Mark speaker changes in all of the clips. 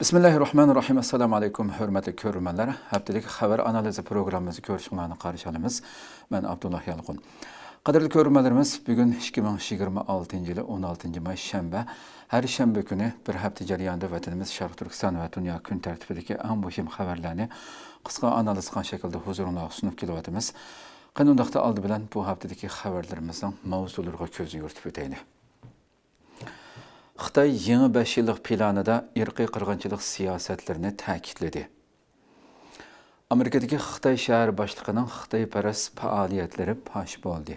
Speaker 1: Bismillahirrahmanirrahim. Assalamu alaykum, hörmətli görürmənlər. Həftəlik xəbər analizi proqramımızı görüşünlərini qarşı alımız. Mən Abdullah Yalqın. Qadirli görürmənlərimiz, bugün 2026 yılı 16 may şənbə. Hər şənbə günü bir həftə cəryanında vətənimiz Şərq Türkistan və dünya gün tərtibindəki ən mühim xəbərlərini qısqa analiz qan şəkildə huzuruna sunub kilvatımız. Qanundaqda aldı bilən bu həftədəki xəbərlərimizin mavzularına közü yürütüb ötəyini. Xitay yeni 5 yıllık planında irqi qırğınçılıq siyasətlərini təkidlədi. Amerikadakı Xitay şəhər başlığının Xitaypərəst fəaliyyətləri paş oldu.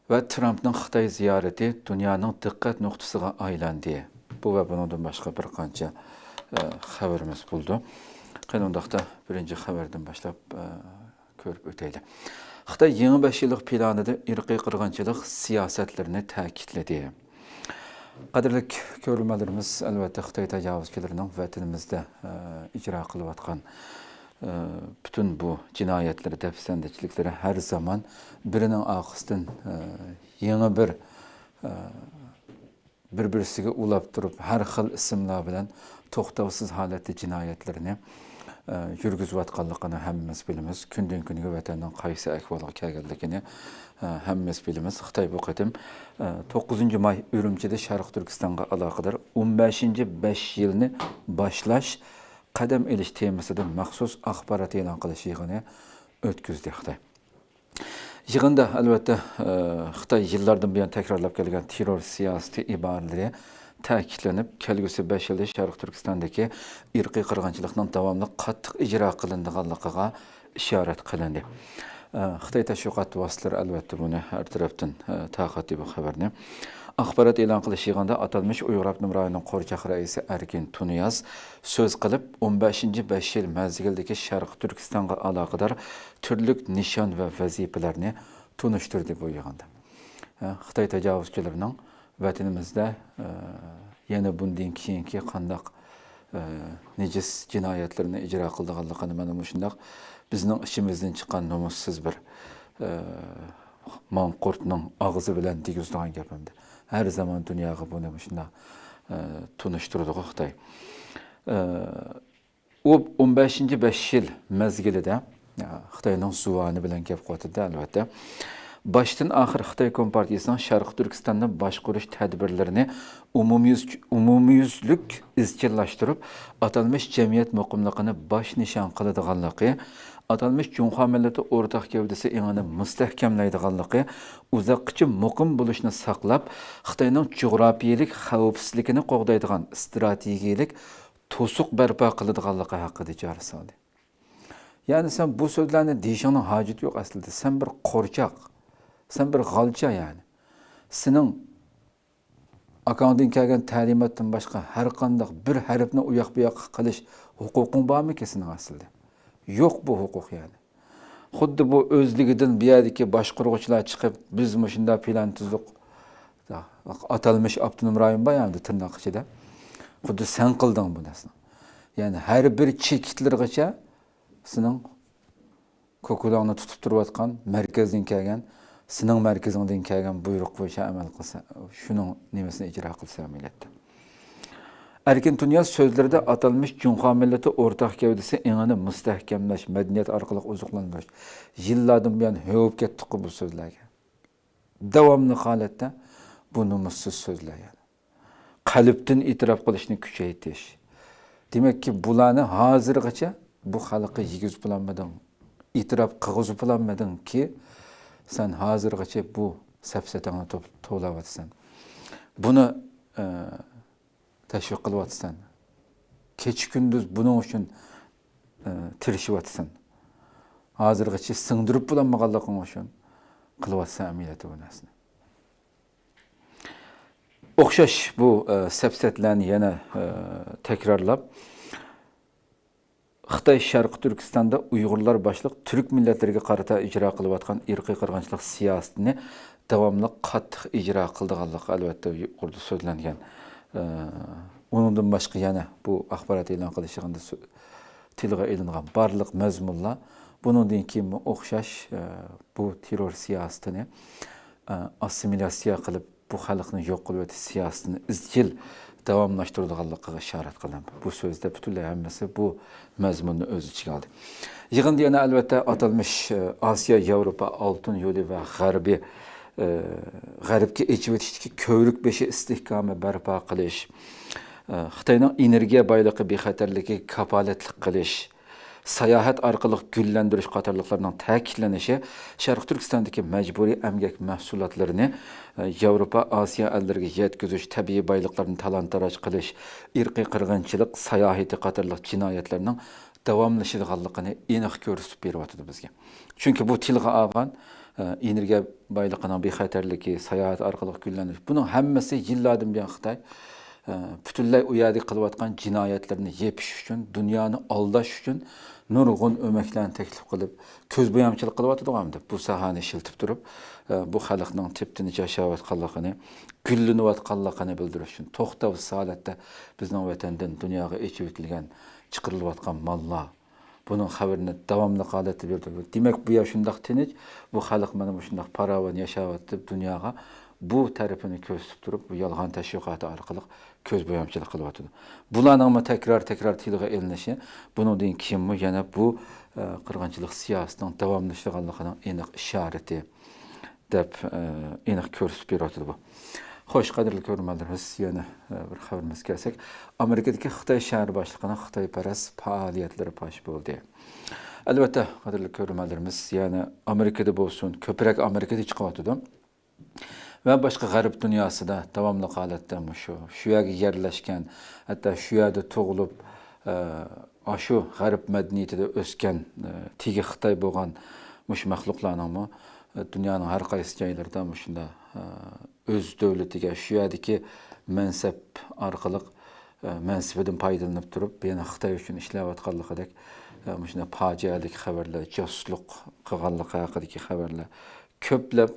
Speaker 1: Və Trump'ın Xitay ziyarəti dünyanın diqqət nöqtəsiga aylandı. Bu və bundan başqa bir qancha xəbərimiz buldu. Qanundaqda birinci xəbərdən başlap görüb ötəyli. Xitay yeni 5 yıllık planında irqi qırğınçılıq siyasətlərini təkidlədi. Qadirlik görülmələrimiz əlbəttə Xitay təcavüzçilərinin vətənimizdə icra qılıb atqan bütün bu cinayətləri, dəfsəndəçilikləri hər zaman birinin ağızdan yeni bir-birisiga ulab durub hər xil isimlər bilən toxtavsız halətdə cinayətlərini yürgüzüb atqanlığını həmmimiz bilimiz. Gündən günüge vətəndən qaysı əhvalığa gəlgənligini həmmimiz bilimiz. Xitay bu qadim 9 may Ürümçidə Şərq Türkistan'a əlaqədar 15-ci 5 yılını başlaş qədəm eliş temasında məxsus axbarat elan qilish yığını ötküzdü Xitay. Yığında əlbəttə Xitay yıllardan buyon təkrarlab gələn terror siyasəti ibarələri təkidlənib, kelgüsü 5 yılda Şərq Türkistandakı irqi qırğınçılıqның davamlı qattiq icra qılındığanlığına işarət qılındı. Xitay təşviqat vasitələri əlbəttə bunu hər tərəfdən taqatlı bu xəbərini. Axbarat elan qilish yığında atalmış Uyğur Abnum rayonunun Qorçaq rəisi Erkin Tuniyaz söz qılıb 15-ci 5 yıl məzgildəki Şərq Türkistan'a əlaqədar türlük nişan və vəzifələrini tunuşturdu bu yığında. Xitay təcavüzçilərinin vətənimizdə yeni bundan keyinki qandaq necis cinayətlərini icra qıldığanlığını mənim şundaq bizning içimizdən çıxan numussuz bir manqurtның ağzı bilən digizdiğin gəpimdir. Hər zaman dünyağı bunu şundaq tunuşturduğu Xitay. O 15-ci 5 yıl məzgilidə Xitayның zuvanı bilən gəp qotudu əlbəttə. Baştan axır Xitay Kompartiyasının Şərq Türkistan'da başquruş tədbirlərini umumiyüzlük izchillaşdırıb, atalmış cəmiyyət muqimliğini baş nişan qılıdığanlığı, atalmış Cunha milleti ortaq gövdəsi eğini müstəhkəmləydiğanlığı, uzaqçı muqim buluşunu saqlab, Xitayның coğrafiyelik xavfsizligini qoğdaydiğan strategiyelik tosuq bərpa qılıdığanlığı haqqıda cari saldı. Yani sen bu sözlərini deyişinin hacet yok aslında. Sen bir qorçaq. Sen bir galca yani. Senin akandın kelgen təlimatdan başqa hər qandaq bir hərfini uyaq-buyaq qilish hukukun var mı ki senin aslında? Yok bu hukuk yani. Xuddi bu özligidən bir yerdeki başqurğuçular çıxıb biz müşündə plan tuzluq atalmış Abdunum rayon bayandı tırnaq içində. Xuddi sen qıldın bu nasıl? Yani her bir çekitlergacha senin kokulağını tutup duruvatkan merkezden kelgen senin merkezinden kelgen buyruq boyunca əməl qılsa, şunun nimesini icra qılsa millətdə. Erkin Tuniyaz sözlərdə atalmış Cunha milleti ortaq gövdəsi eğini müstəhkəmləş, mədəniyyət arqılıq uzuqlanmış. Yıllardan buyan hövüb getdik bu sözlərə. Davamlı halətdə bu numussuz sözlər yani. Qalbdən itiraf qilishni küçəytiş. Demek ki bularni hazırgacha bu xalqqa yigizib bulanmadın, itiraf qığızıb bulanmadın ki sen hazırgacha bu səfsətəni to'lavatsan. Bunu təşviq qılıvatsan. Keç gündüz bunun üçün tirişivatsan. Hazırgacha sındırıb bulanmağanlığın üçün qılıvatsan əməliyyatı bu nəsini. Oxşaş bu səfsətlərini yana təkrarlab Xitay Şərq Türkistan'da Uygurlar başlıq Türk milletlerine qarata icra qılıb atqan irqi qırğınçılıq siyasətini davamlı qattiq icra qıldığanlıq əlbəttə orada sözlənген. Onundan başqa yana bu axbarat elan qilishig'ində tilg'a elingan barliq məzmunlar bunundan keyin oxşaş bu terror siyasətini assimilasiya qılıb bu xalqni yo'q qilib o'tish siyosatini izchil davamlaştırılganlıqqa işaret qılan. Bu sözde bütünlüğü hammasi bu məzmununu öz içine aldı. Yığında yana elbette atılmış Asya, Avrupa, Altın Yolu ve G'arbga echib kövrük beşi istihkamı barpo qilish, Xitoyning energiya boyligi bexatarligi kapolatlik qilish, sayohat orqali gullantirish qatorliqlarining ta'kidlanishi Sharq Turkistondagi majburiy emgak mahsulotlarini Yevropa, Osiyo ellariga yetkazish, tabiiy boyliqlarni talon-taroj qilish, irqiy qirg'inchilik, sayohati qatorliq jinoyatlarning davomlashadiganligini aniq ko'rsatib beryapti bizga. Chunki bu tilga olgan energiya boyligining bexatarligi, sayohat orqali gullantirish, buning hammasi yillardan buyon Xitoy bütünlüğü uyarı kılıvatkan cinayetlerini yepiş üçün, dünyanı aldaş üçün nurgun ömeklerini teklif kılıp, köz boyamçılık kılıvatı doğamdı. Bu sahani şiltip durup, bu xalqның tiptini yaşavatqanlığını, güllünüvatqanlığını bildiriş üçün. Toxtavız saadətdə bizning vətəndən dünyaga eçivitilgan, çıqırılıvatqan mallar, bunun xəbərini davamlı qaləti bildirdi. Demək bu yaşındaq tinç, bu xalq mana şundaq paravan yaşavatdı dünyaga, bu tərəfini köstüb durub, bu yalğan təşviqatı arqılıq köz boyamçılıq qılıvatıdır. Bularning tekrar tilgə elinişi, bunun deyin kimi yana bu qırğınçılıq siyasətinin davamlaşdırılığının aniq işarəti deb aniq körsüb beryapti bu. Xoş, qadrli görürmənlərimiz, yana bir xəbərimiz gəlsək, Amerikadakı Xitoy şəhər başlığının Xitoyparast fəaliyyətləri paş oldu. Əlbəttə, qadrli görürmənlərimiz, yəni Amerikada bolsun, köpürək Amerikada çıxıvatıdı. Ve başka garip dünyasında devamlı halatda şu yerge yerleşken, hatta şu yerde doğulup, şu garip medeniyetinde ösken, tigi Xitay boğan məxluqlarının mı, dünyanın her qaysı yerlərdə öz dövlətiga, şu yerdeki mənsəb arqılıq, mənsəbidin paydalanıb durub, yani Xitay üçün işləvatqanlıqadək, faciəlik xəbərlər, casusluq qılğanlıq haqidagi xəbərlər, köplep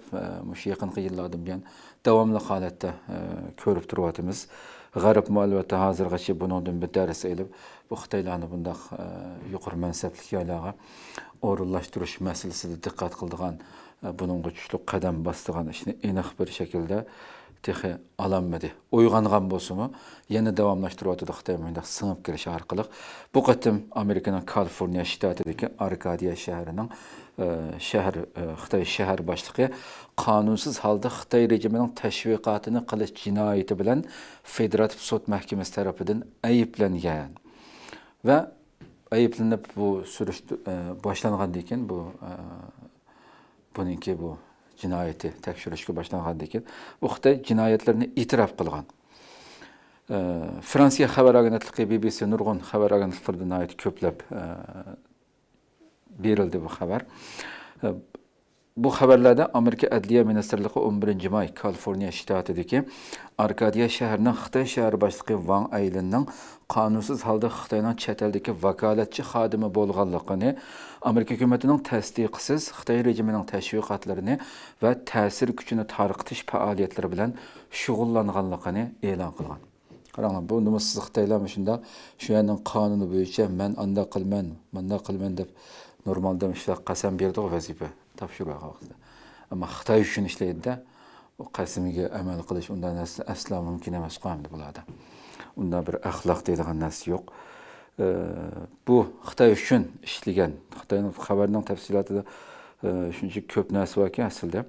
Speaker 1: yaqinqi yillardan buyon davomli holatda ko'rib turyapmiz. G'arb ma'lumoti hozirgacha bundan bir dars elib, bu Xitoylarni bundaq yuqori mansabli yerlarga o'rinlashtirish masalasida diqqat qildigan, buning kuchli qadam bosdigan ishni aniq bir shaklda texi alanmadı. Uyg'ongan bo'lsa-mu, yana davomlashtiryapti Xitoy bundaq singib kirish orqali. Bu qatim Amerikaning Kaliforniya shtatidagi Arkadiya shahrining Xitoy shahar boshlig'i qonunsiz holda Xitoy rejimining tashviqotini qilish jinoyati bilan Federativ sud mahkamasi tomonidan ayblangan. Va ayblanib bu surish boshlangandan keyin buningki bu cinayeti tekshirishga boshlangandan keyin bu Xitoy jinoyatlarini e'tirof qilgan. Fransiya xabar agentligi BBC nurg'un xabar agentlaridan ko'plab berildi bu xabar. Bu xabarlarda Amerika Adliya Ministerliği 11 may Kaliforniya shtatidagi Arkadiya shahrining Xitoy shahar boshlig'i Wang Aylinning qonunsiz holda Xitoyning chet eldagi vakolatchi xodimi bo'lganligini, Amerika hukumatining tasdiqisiz Xitoy rejimining tashviqotlarini va ta'sir kuchini tarqitish faoliyatlari bilan shug'ullanganligini e'lon qilgan. Qarang, bu numussiz Xitoylar shunda shu yerning qonuni bo'yicha men anda qilman deb normalda qasam berdi vazifa topshirib qo'ydi. Ammo Xitoy uchun ishlaydi-da, o qasamiga amal qilish undan asla mumkin emas qo'yamdi bularda. Unda bir axloq deydigan narsa yo'q. Bu Xitoy uchun ishlagan, Xitoyning xabarining tafsilotida shuncha ko'p narsa borki, aslida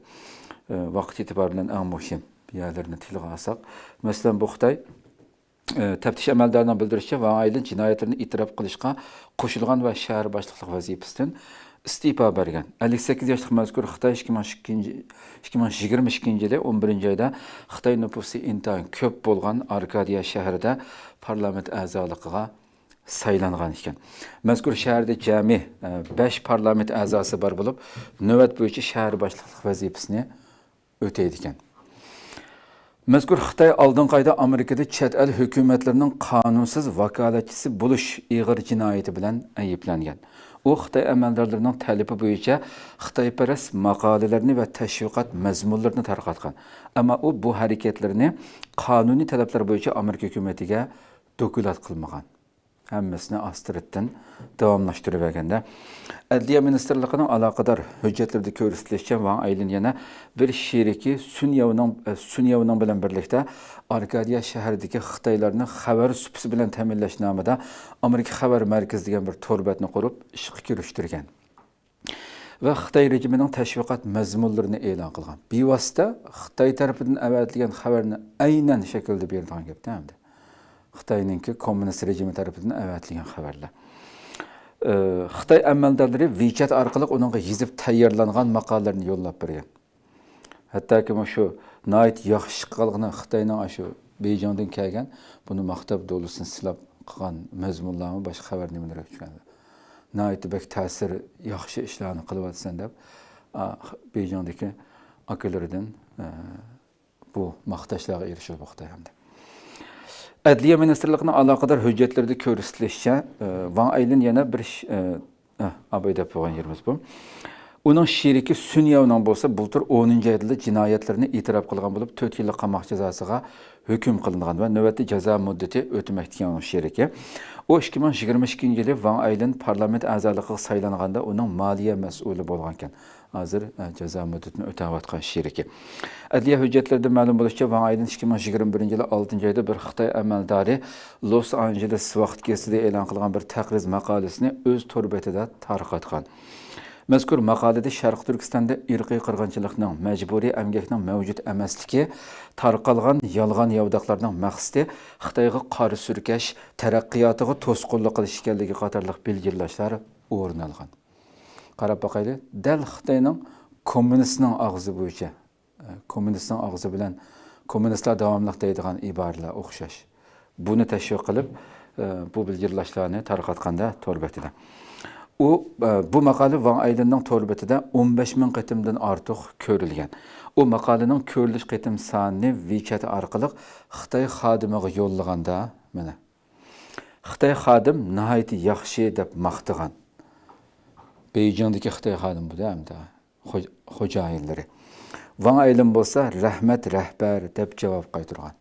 Speaker 1: vaqt e'tibori bilan eng muhim yerlarni tilga olsak, masalan bu Xitoy taftish amaldorining bildirishicha, Wang Aylin jinoyatlarni e'tirof qilishga qo'shilgan va shahar boshliqlik vazifasidan istifa bergan. 58 yoshli mazkur Xitoy 2022 yili 11 oyda Xitoy nüfusi intayin ko'p bo'lgan Arkadiya shahrida parlament a'zoligiga saylangan ekan. Mazkur shaharda jami 5 parlament a'zosi bor bo'lib, navbat bo'yicha shahar boshliqlik vazifasini o'taydi ekan. Mazkur Xitoy oldingi oyda Amerikada chet el hukumatlarining qonunsiz vakolatchisi bo'lish ig'ir jinoyati bilan ayblangan. U Xitoy amaldorlarining talabi bo'yicha Xitoyparast maqolalarni va tashviqot mazmunlarini tarqatgan. Ammo u bu harakatlarini qonuniy talablar bo'yicha Amerika hukumatiga dokulat qilmagan. Hammasini astiritdan davamlaştırıp vergende. Adliya Ministerliğinin alakadar hüccetlerinde körüsleşçe Van Aylin yana bir şiriki Sünyavının bilen birlikte Arkadiya şehrdeki Xitaylarının haber süpüsü bilen temelleşnamada Amerika Haber Merkezi degan bir torbetini kurup işqi kiriştirgen. Ve Xitay rejiminin teşviqat mazmunlarini e'lon qilgan. Bevosita Xitay tarafidan avatilgan xabarni aynan shaklda beradigan gap hamda. Xitayninki kommunist rejimi tarafidan avatilgan xabarlar. Xitay amaldorlari WeChat orqali uningga yezib tayyorlangan maqolalarni yo'llab bergan. Hattoki shu nihoyat yaxshi qilgan Xitoyning shu Beyjingdan kelgan buni maqtab do'lisini silab qilgan mazmunlarni boshqa xabar nimalar tushgan. Nihoyat bek ta'sir yaxshi ishlarni qilyapsan deb Beyjingdagi akalaridan bu maqtashlarga erishib Xitoyda. Adliya Ministerliğinin alakadar hüccetlerinde körüsleşçe Van Aylin yana bir abayda yapılan yerimiz bu. Onun şiriki Sünyav'dan bolsa bultur 10. ayda cinayetlerini itiraf kılgan bulup 4 yıllık qamoq cezasıga hüküm kılıngan ve nöbetli ceza müddeti ötmektekin onun şiriki. O 2022 yılı Van Aylin parlament azalıqı saylanğanda onun maliye mesulü bolğanken. Hazır ceza müddetini ötəvatqan şiriki. Adliya hüccetlerinde məlum buluşca Van Aylin 2021 yılı 6. ayda bir Xitay əməldari Los Angeles vaqt keside elan qılgan bir təqriz maqalesini öz torbetide tarqatqan. Mazkur maqolada Sharq Turkistonda irqiy qirg'inchilikning, majburiy emgakning mavjud emasligi, tarqalgan yolg'on yovdaqlarning maqsadi Xitoyga qori surkash, taraqqiyotiga to'sqinlik qilish ekanligi qatorliq belgilashlar o'rin olgan. Qarab boqaylik, dal Xitoyning kommunistning og'zi bo'yicha, kommunistning og'zi bilan kommunistlar davomli deydigan iboralar o'xshash. Buni tashviq qilib, bu belgilashlarni tarqatganda to'rbetida. Bu maqala Van Aylinning torbetida 15 ming qitimdan ortiq ko'rilgan. O maqalaning ko'rilish qitim sonini WeChat orqali Xitoy xodimiga yo'llaganda, mana Xitoy xodim nihoyat yaxshi deb maqtagan. Beyjingdagi Xitoy xodim bu hamda xo'jayinlari. Van Aylin bo'lsa rahmat rahbar deb javob qaytargan.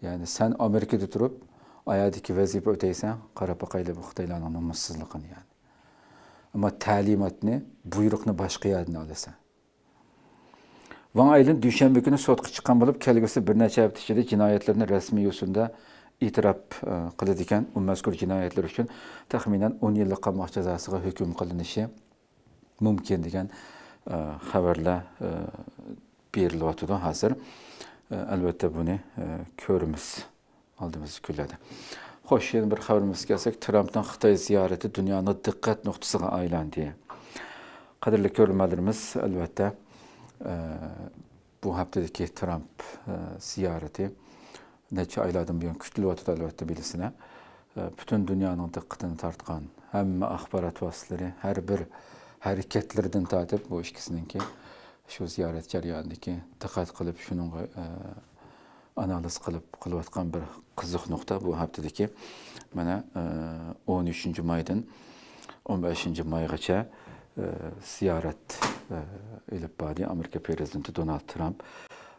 Speaker 1: Ya'ni sen Amerikada turib, oyadagi vazifa o'taysan, qarab boqayli bu Xitoylarning nomussizligini yani. Ama talimatni, buyruqni boshqa yerdan olasan. Van Aylin dushanba kuni sotqa chiqqan bo'lib, kelgusi bir necha hafta ichida jinoyatlarni rasmiy yo'sinda e'tirof qiladi ekan. U mazkur jinoyatlar uchun taxminan 10 yillik qamoq jazosiga hukm qilinishi mumkin degan xabarlar berilyapti hozir. Albatta buni ko'ramiz oldimizga keladi. Xo'sh, yana bir xabarimiz kelsak, Trumpning Xitoy ziyarati dunyoning diqqat nuqtasiga aylandi. Qadrli ko'ruvchilarimiz, albatta bu haftadagi Trump ziyarati necha oylardan buyon kutilyapti albatta bilisizlar. Butun dunyoning diqqatini tortgan hamma axborot vositalari har bir harakatlardan tortib bu ikkisiniki shu ziyorat jarayonidagi diqqat qilib shuningga analiz qilayotgan bir qiziq nuqta bu haftadagi mana 13 maydan 15 maygacha ziyorat ilib bordi Amerika prezidenti Donald Trump.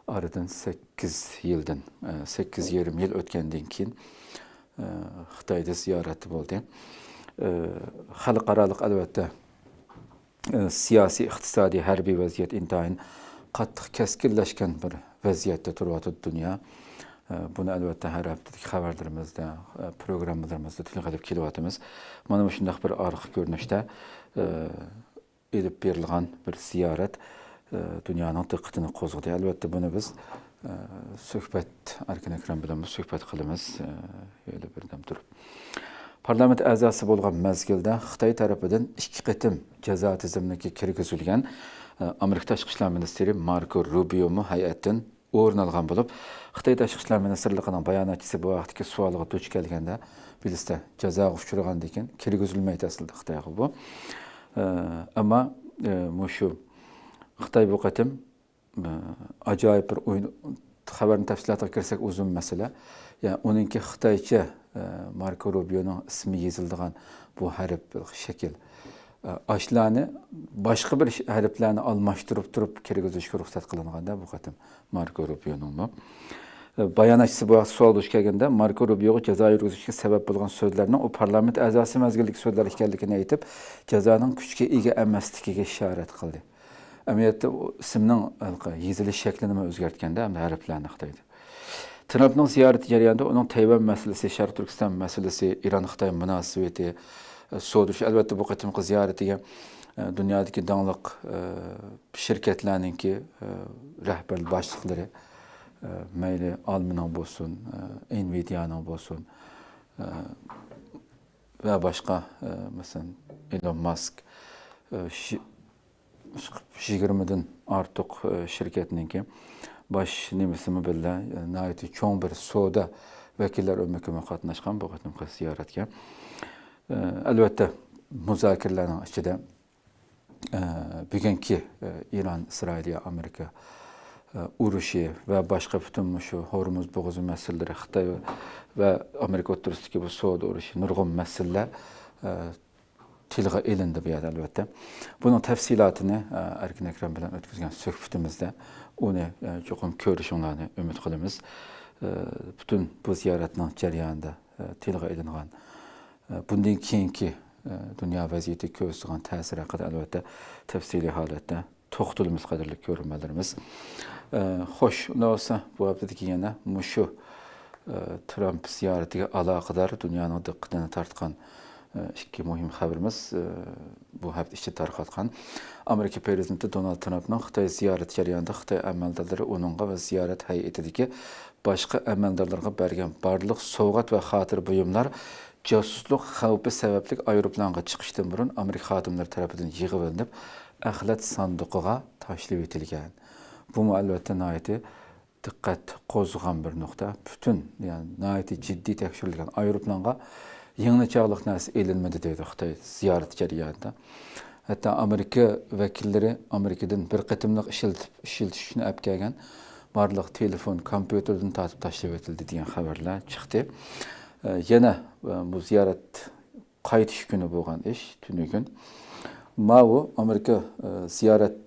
Speaker 1: Aradan 8 yildan 8,5 yil o'tgandan keyin Xitoyda ziyarati bo'ldi. Xalqaroliq albatta siyosiy, iqtisodiy, harbiy vaziyat intayin qattiq keskinlashgan bir vaziyatda turibdi dunyo. Bunu albatta har haftadagi xabarlarimizda, programmalarımızda tilg'ilib kelyapmiz. Mana bu shunday bir orqa ko'rinishda elib berilgan bir ziyorat dunyoning diqqatini qo'zg'adi. Albatta buni biz suhbat Arkan Akram bilan suhbat qilamiz, yo'li birdam turib. Parlament a'zosi bo'lgan mazgilda Xitoy tarafidan 2 qitim jazo tizimiga kirgizilgan Amerika Tashqi ishlar ministri Marco Rubio hay'atdan o'rin olgan bo'lib, Xitoy Tashqi ishlar ministrligining bayonotchisi bu vaqtdagi savoliga duch kelganda bilsa jazoga uchragandan keyin kirgizilmaydi aslida Xitoyga bu. Ammo shu Xitoy bu qatim ajoyib bir o'yin xabarni tafsilotiga kirsak uzun masala. Yani onunki Xitoycha Marco Rubio'ning ismi yozilgan bu harf shakl ashlarni boshqa bir harflarni almashtirib turib kirgizishga ruxsat qilinganda bu qatim Marco Rubio'ning bu. Bayanatçısı bu sual duş kelgende Marco Rubio'ga ceza yurgizishga sabab bo'lgan so'zlarning u parlament a'zosi mazgillik so'zlar ekanligini aytib, jazoning kuchga ega emasligiga ishorat qildi. Amaliyotda ismning yezilish shaklini o'zgartganda hamda harflarni ixtaydi. Trumpning ziyorati jarayonida uning Tayvan masalasi, Sharq Turkiston masalasi, Iron-Xitoy munosabati so'dush albatta bu qatimqi ziyoratiga dunyodagi dongliq shirkatlarningki rahbar boshliqlari mayli Almining bo'lsin, Nvidia'ning bo'lsin va boshqa masalan Elon Musk 20 dan ortiq shirkatningki bosh nimasimi billa nihoyatda cho'ng bir savdo vakillar o'makama qatnashgan bu qatimqi ziyoratga. Albatta muzokaralarning ichida bugungi Iran, Isroil, Amerika urushi va boshqa butun shu Hormuz bo'g'ozi masalalari, Xitoy va Amerika o'rtasidagi bu savdo urushi nurg'un masalalar tilga elindi bu yerda albatta. Buning tafsilotini Erkin Akram bilan o'tkazgan suhbatimizda uni cho'qim ko'rishinglarni umid qilamiz. Butun bu ziyoratning jarayonida tilga elingan bundan keyingi dunyo vaziyati ko'rsatgan ta'sir haqida albatta tafsiliy holatda to'xtalamiz qadrli ko'ruvchilarimiz. Xo'sh, unda bo'lsa bu haftadagi yana shu Trump ziyoratiga aloqador dunyoning diqqatini tortgan ikki muhim xabarimiz bu hafta ichida tarqatgan. Amerika prezidenti Donald Trumpning Xitoy ziyorati jarayonida Xitoy amaldorlari uningga va ziyorat hay'atidagi boshqa amaldorlarga bergan barliq sovg'at va xotir buyumlar josuslik xavfi sababli aeroplanga chiqishdan burun Amerika xodimlari tomonidan yig'ib olinib, axlat sanduqiga tashlab etilgan. Bu albatta nihoyatda diqqat qo'zg'agan bir nuqta. Butun, ya'ni nihoyatda jiddiy tekshirilgan aeroplanga yangi chog'liq narsa elinmadi deydi Xitoy ziyorat jarayonida. Hatto Amerika vakillari Amerikadan bir qatimliq ishiltishni olib kelgan barliq telefon, kompyuterdan tortib tashlab etildi degan xabarlar chiqdi. Yana bu ziyorat qaytish kuni bo'lgan ish, tunugun. Mao Amerika ziyorat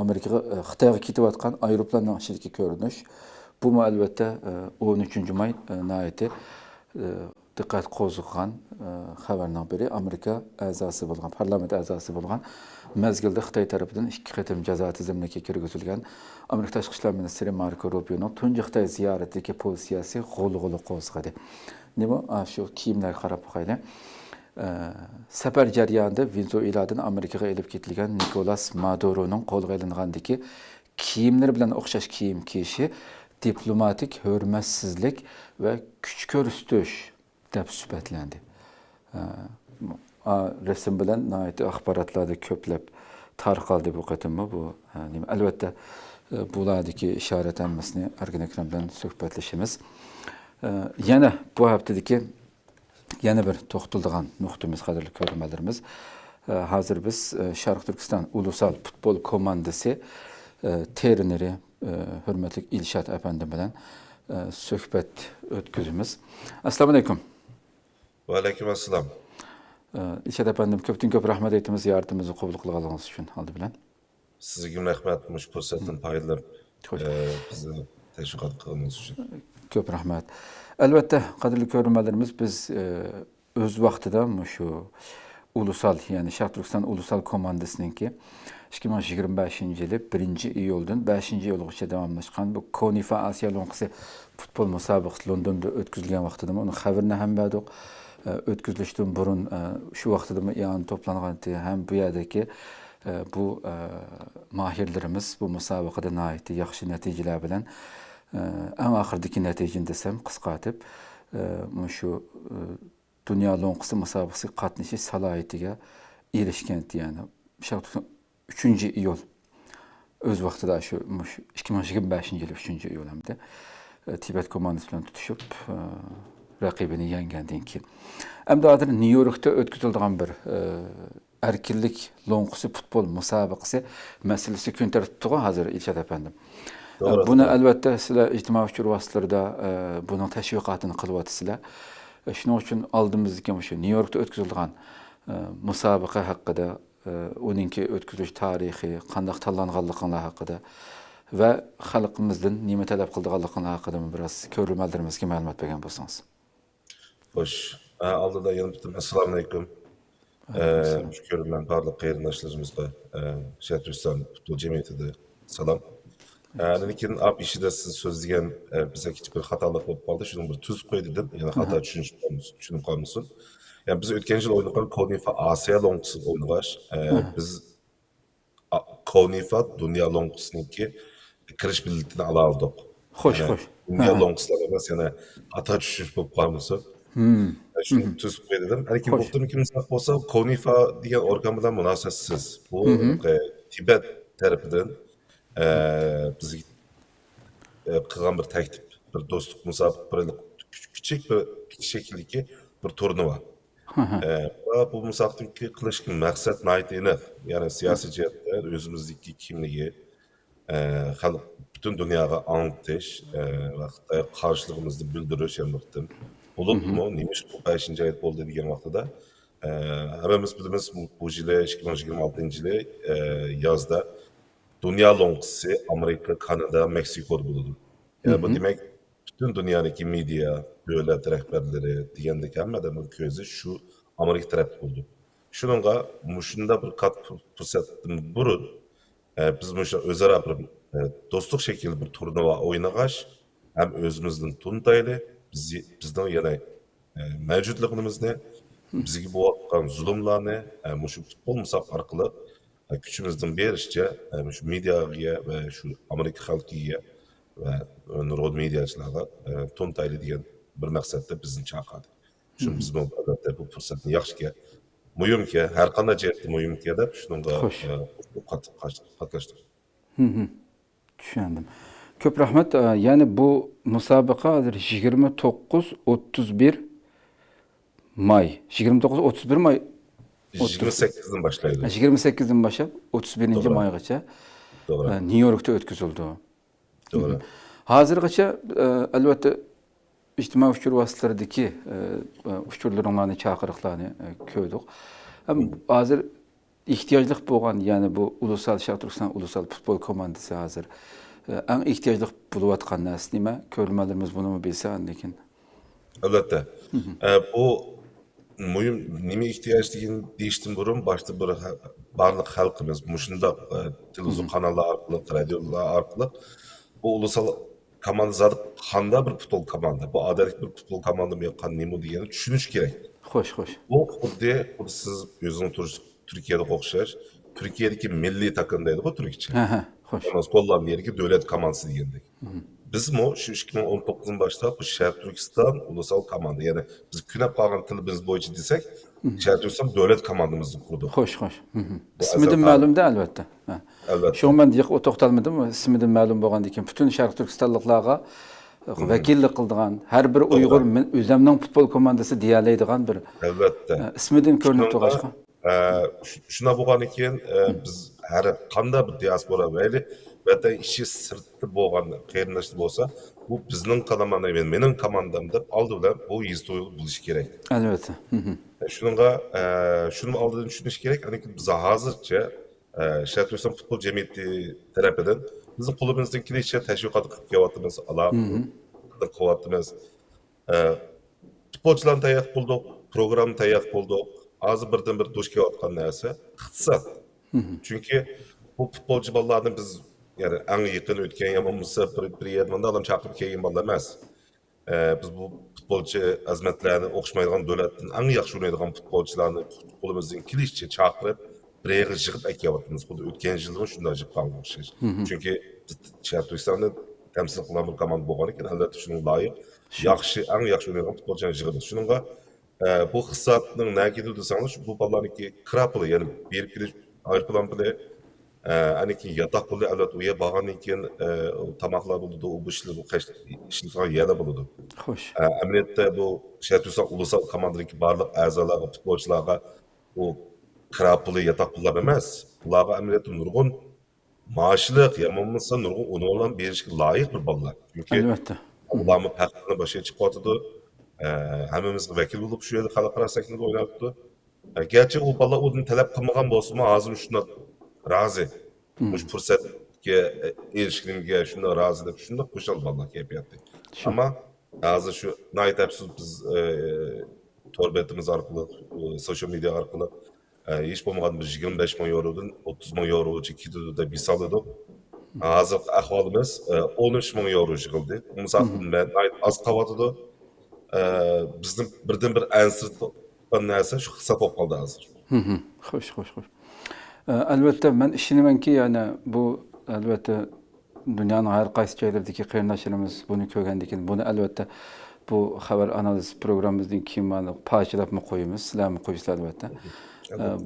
Speaker 1: Amerikaga Xitoyga ketayotgan aeroplanning ichidagi ko'rinish. Bu albatta 13-may nihoyatda diqqat qo'zg'agan xabarning biri. Amerika a'zosi bo'lgan, parlament a'zosi bo'lgan mezgilda Xitoy tomonidan 2 qatim jazo tizimiga kirgizilgan Amerika tashqi ishlar ministri Marco Rubio'ning tunji Xitoy ziyoratidagi pozitsiyasi g'ulg'uli qo'zg'adi. Nima shu kiyimlarga qarab qo'yaylik. Safar jarayonida Venezueladan Amerikaga elib ketilgan Nicolas Maduro'ning qo'lga olingandagi kiyimlar bilan o'xshash kiyim kiyishi diplomatik hurmatsizlik va kuch ko'rsatish deb sifatlandi. Resim bilan nihoyatda axborotlarda ko'plab tarqaldi bu qatimmi bu. Albatta bulardagi ishorat hammasini Erkin Akram bilan suhbatlashamiz. Yana bu haftadagi yana bir to'xtaladigan nuqtamiz qadrli ko'ruvchilarimiz. Hozir biz Sharq Turkiston ulusal futbol komandasi treneri hurmatli Ilshad efendi bilan suhbat o'tkazamiz. Assalomu alaykum.
Speaker 2: Va alaykum assalom.
Speaker 1: Ilshad efendim ko'p rahmat aytamiz ziyoratimizni qabul qilganingiz uchun oldi bilan.
Speaker 2: Sizga rahmat mush fursatdan foydalanib bizni tashviqot qilganingiz uchun.
Speaker 1: Ko'p rahmat. Albatta qadrli ko'ruvchilarimiz biz o'z vaqtida shu ulusal, ya'ni Sharq Turkiston ulusal komandasiningki 2025-yili 1-iyuldan 5-iyulgacha davomlashgan bu Konifa Osiyo Lo'nqisi futbol musobaqasi Londonda o'tkazilgan vaqtida uni xabarini ham berdik. O'tkazilishdan burun shu vaqtida ya'ni to'plangan ham bu yerdagi bu mahirlarimiz bu musobaqada nihoyatda yaxshi natijalar bilan eng oxirdagi natijani desam qisqartib shu dunyo lo'nqisi musobaqasiga qatnashish salohiyatiga erishgan, ya'ni 3-iyul o'z vaqtida shu 2025-yil 3-iyul hamda Tibet komandasi bilan tutishib raqibini yengandan keyin hamda hozir Nyu-Yorkda o'tkazilgan bir erkinlik lo'nqisi futbol musobaqasi masalasi kun tartibida hozir Ilshad efendim. Buni albatta sizlar ijtimoiy vositalarda buning tashviqotini qilyapsizlar. Shuning uchun oldimizga shu Nyu-Yorkda o'tkazilgan musobaqa haqida, uningki o'tkazilish tarixi, qanday tanlanganligi haqida va xalqimizdan nima talab qildiganligini haqida biraz ko'rganlarımizga ma'lumot bergan bo'lsangiz.
Speaker 2: Xo'sh, oldida yana bitta assalomu alaykum. Shu ko'rgan barliq qarindoshlarımizga Sharqiston futbol jamiyatida salom. Lekin ap ishida siz so'zlagan bizga kichik bir xatolik bo'lib qoldi. Shuni bir tuzib qo'y dedim. Yana xato tushunib qolmasin. Yani biz o'tgan yil o'ynagan Konifa Osiyo Lonqisi o'ynagash, biz Konifa Dunyo Lonqisiniki kirish biletini ala oldik.
Speaker 1: Xo'sh, xo'sh.
Speaker 2: Dunyo Lonqisilar emas, yana xato tushunish bo'lib qolmasin. Shuni tuzib qo'y dedim. Lekin bu hafta kimsa bo'lsa Konifa degan organ bilan munosabatsiz. Bu Tibet tarafidan bizga qilgan bir taklif, bir do'stlik musobaqasi, kichik bir shekildagi bir turnuva. Bu musobaqani qilishning maqsad nayt aniq. Ya'ni siyosiy jihatdan o'zimizdagi kimligi, xalq butun dunyoga anglatish va Xitoy qarshiligimizni bildirish hamda bo'libmi, nemish bu 5-oy bo'ldi degan vaqtida hammamiz bilamiz bu yil 2026-yili yozda Dunyo Lonqisi Amerika, Kanada, Meksikoda bo'ladi. Yani bu demek bütün dünyadaki media, devlet rehberleri degandek hammadan ko'zi shu Amerika tarafı bo'ldi. Shuningga mushunda bir kat fursatdan burun biz mushunda o'zaro bir do'stlik shekilli bir turnuva o'ynagash ham o'zimizning tuntayli bizning yana mavjudligimizni bizga bo'layotgan zulmlarni mushu futbol musobaqasi orqali kuchimizdan berishcha shu mediaga va shu Amerika xalqiga va nurg'un mediachilarga to'ntayli degan bir maqsadda bizni chaqirdi. Shuni biz albatta bu fursatni yaxshiga, muhimga, har qanday jihatda muhimga deb shunga qatnashdik.
Speaker 1: Tushundim. Ko'p rahmat. Ya'ni bu musobaqa hozir 29-31 may. 29-31 may
Speaker 2: 28'den başlaydı.
Speaker 1: 28'den başlap 31 maygacha New York'ta o'tkazildi.
Speaker 2: Doğru.
Speaker 1: Hozirgacha albatta ijtimoiy uchur vositalaridagi uchurlaringlarni chaqiriqlarni ko'rdik. Hozir ehtiyojli bo'lgan, ya'ni bu ulusal Sharq Turkiston ulusal futbol komandasi hozir eng ehtiyojli bo'layotgan narsa nima? Ko'rmalarimiz buni bilsa, lekin
Speaker 2: Albatta. Bu muhim nima ihtiyoç deyishdan burun başta bir barliq xalqimiz mushunda televizyon kanallar orqali, radiolar orqali bu ulusal komanda zat qanday bir futbol komanda, bu adalik bir futbol komanda mı nima deganini tushunish kerak.
Speaker 1: Xo'sh, xo'sh.
Speaker 2: Bu xuddi siz o'zingiz Turkiyada o'xshash, Turkiyadagi milliy takım deydi bu Türkçe.
Speaker 1: Ha, xo'sh.
Speaker 2: Hollandiyadagi davlat komandasi degandek. Biz mu şu 2019'un başta bu Şərq Türkistan ulusal komanda, yani biz künep qalğan tilimiz boyunca desek, Şərq Türkistan devlet komandamızı kurduk.
Speaker 1: Xo'sh, xo'sh. İsmidan ma'lumda albatta.
Speaker 2: Albatta.
Speaker 1: Şu men diq to'xtalmadim, ismidan ma'lum bo'lgandan keyin butun Sharq Turkistonliklarga vakillik qildigan har bir Uyg'ur o'zimning futbol komandasi deyalaydigan bir
Speaker 2: Albatta.
Speaker 1: ismidan ko'rinib turg'achqa.
Speaker 2: Şuna bo'lgandan keyin biz har qanday bir diaspora mayli vatan işi sırtı bo'lgan qarindoshlar bo'lsa, bu bizning komandam, mening komandam deb oldi bilan bu yuzto'y bo'lishi kerak.
Speaker 1: Albatta.
Speaker 2: Shunga shuni oldidan tushunish kerak. Lekin biz hozircha Sharq Turkiston futbol jamiyati tarafidan bizning qo'limizdan kelishicha tashviqot qilib kelyapmiz, aloqa qilyapmiz. Futbolchilarni tayyor qildik, program tayyor qildik. Hozir birdan bir duch kelayotgan narsa iqtisod. Chunki bu futbolchi bolalarni biz yani en yakın ötken yapımızsa bir yerden adam çakıp keyin balla emas. Biz bu futbolcu azmetlerini okşmaydigan devletin en yaxşı oynaydigan futbolchilarni qo'limizdan kelishicha chaqirib bir yerga yig'ib aytyapmiz. Bu o'tgan yilda shunday jib qolgan o'xshash. Chunki Sharq Turkistonni temsil qilgan bir komanda bo'lgan ekan, albatta shunga loyiq en yaxshi oynaydigan futbolchilarni yig'di. Shunga bu hisobning nagidu desangiz bu bolalarniki krapli, ya'ni berib kelish aeroplan bilan Aniki yatak bulu albatta uya bağlanın keyin tamaklar buludu, o bu işler yerler buludu.
Speaker 1: Xo'sh.
Speaker 2: Emniyette bu Sharq Turkiston ulusal komandadagi barliq a'zolarga, futbolchilarga o krap puli, yatak pullar emas. Ularga emniyette nurg'un maoshliq, yamonmasa nurg'un unvonlar berishga loyiq bir bolalar. Chunki
Speaker 1: Albatta.
Speaker 2: ularni paxtini boshiga chiqib o'tdi. Hammamizga vakil bo'lib shu yerda xalqaro sahnada o'ynabdi. Gerçi o bolalar o'zini talab qilmagan bo'lsa-mu, hozir shunday razı. Bu fırsat erişkinimge şunda razılık, şunda kuşal vallahi keyfiyatı. Ama hazır şu nayet hepsiz biz torbetimiz arkalı, sosyal medya arkalı hiç bulmadan bir 25 milyon eurodan 30 milyon euro çıktı da bir salladı. Hazır ahvalımız 13 milyon euro çıkıldı. Misal ben nayet az kavatıdı. Bizning birdan bir ansir narsa shu hisob bo'lib qoldi hozir.
Speaker 1: Xo'sh, xo'sh, xo'sh. Albatta men ishonamanki, ya'ni bu albatta dunyoning har qaysi joylaridagi qarindoshlarimiz buni ko'rgandan keyin buni albatta bu xabar analiz programmamizdan keyin mana parchalab qo'yamiz, sizlarni qo'yishlar albatta.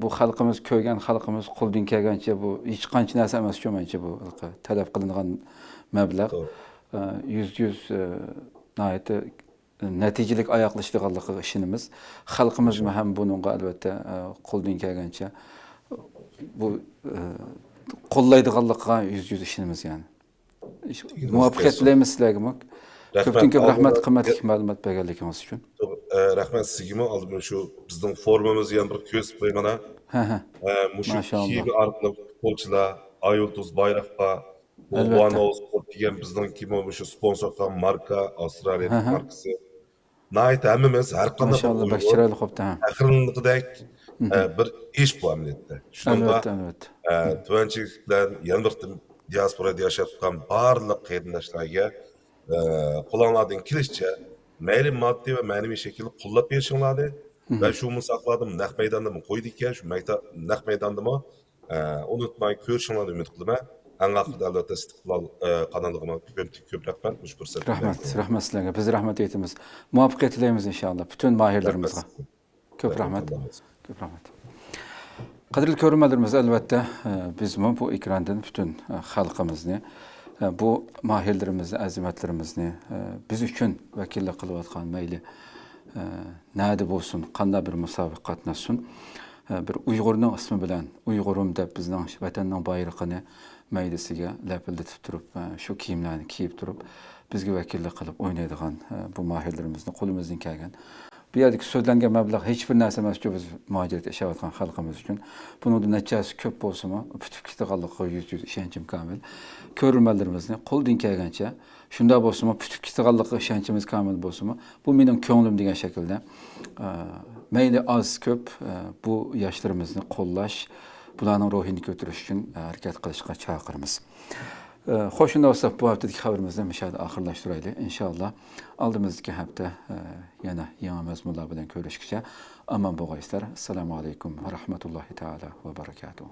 Speaker 1: Bu xalqimiz ko'rgan, xalqimiz qo'ldan kelgancha bu hech qancha narsa emas menimcha bu talab qilingan mablag' yüz nihoyatda natijalik oyoqlashdiganligi ishimiz. Xalqimiz ham bunga albatta qo'ldan kelgancha bu qo'llaydiganlikqa yüz ishimiz yani. Muvaffaqiyat tilaymiz sizlarga. Ko'p rahmat, qimmatli ma'lumot berganligingiz uchun.
Speaker 2: Rahmat sizga. Aldım şu bizning formamızı yana bir ko'z qo'ygana. Mushu kiyimi orqali futbolchilar Ayulduz Bayroqqa One All Sport degan bizning kimo şu sponsor qilgan marka, Avstraliya markasi. Nayt hammamiz har qanday
Speaker 1: Maşallah, bak chiroyli qopda.
Speaker 2: Aqrinliqdek bir ish bu amaliyotda. Shunga
Speaker 1: albatta.
Speaker 2: tuvanchiliklar yana bir diasporada yashayotgan barliq qarindoshlarga qo'linglardan kelishicha mayli moddiy va ma'naviy shaklda qo'llab berishinglarni va shu musoqlarni naq maydonda qo'ydi ekan, shu naq maydondami unutmay ko'rishinglarni umid qilaman. Eng oxirida albatta Istiqlol kanaliga ko'p rahmat ushbu fursatni.
Speaker 1: Rahmat sizlarga. Biz rahmat aytamiz. Muvaffaqiyat tilaymiz inshaalloh bütün mahirlarimizga. Ko'p rahmat. Ko'p rahmat. Qadrli ko'ruvchilarimiz, albatta biz bu ekrandan bütün xalqimizni, bu mahirlarimizni, azimatlarimizni biz uchun vakillik qilayotgan mayli nada bo'lsin, qanday bir musobaqa qatnashsin, bir Uyg'urning ismi bilan Uyg'urim deb bizning vatanning bayrog'ini maydasiga lapildatib turib, shu kiyimlarni kiyib turib, bizga vakillik qilib o'ynaydigan bu mahirlarimizni qo'limizdan kelgan bu yerdagi so'zlangan mablag' hech bir narsa emas, biz muhojirda yashayotgan xalqimiz uchun. Buning natijasi ko'p bo'lsa-mu, bitib ketganligiga yüz ishonchim komil. Ko'rmalarimizni qo'ldan kelgancha, shunda bo'lsa-mu, bitib ketganligiga ishonchimiz komil bo'lsa-mu, bu mening ko'nglim degan shaklda mayli az ko'p bu yoshlarimizni qo'llash, bularning ruhini ko'tarish uchun harakat qilishga chaqiramiz. Xo'sh, unda bo'lsa bu haftadagi xabarimizni mashada oxirlashtiraylik. Inshaalloh oldimizdagi hafta yana yangi mazmunlar bilan ko'rishguncha omon bo'linglar. Assalomu alaykum va rahmatullohi taala va barakatuh.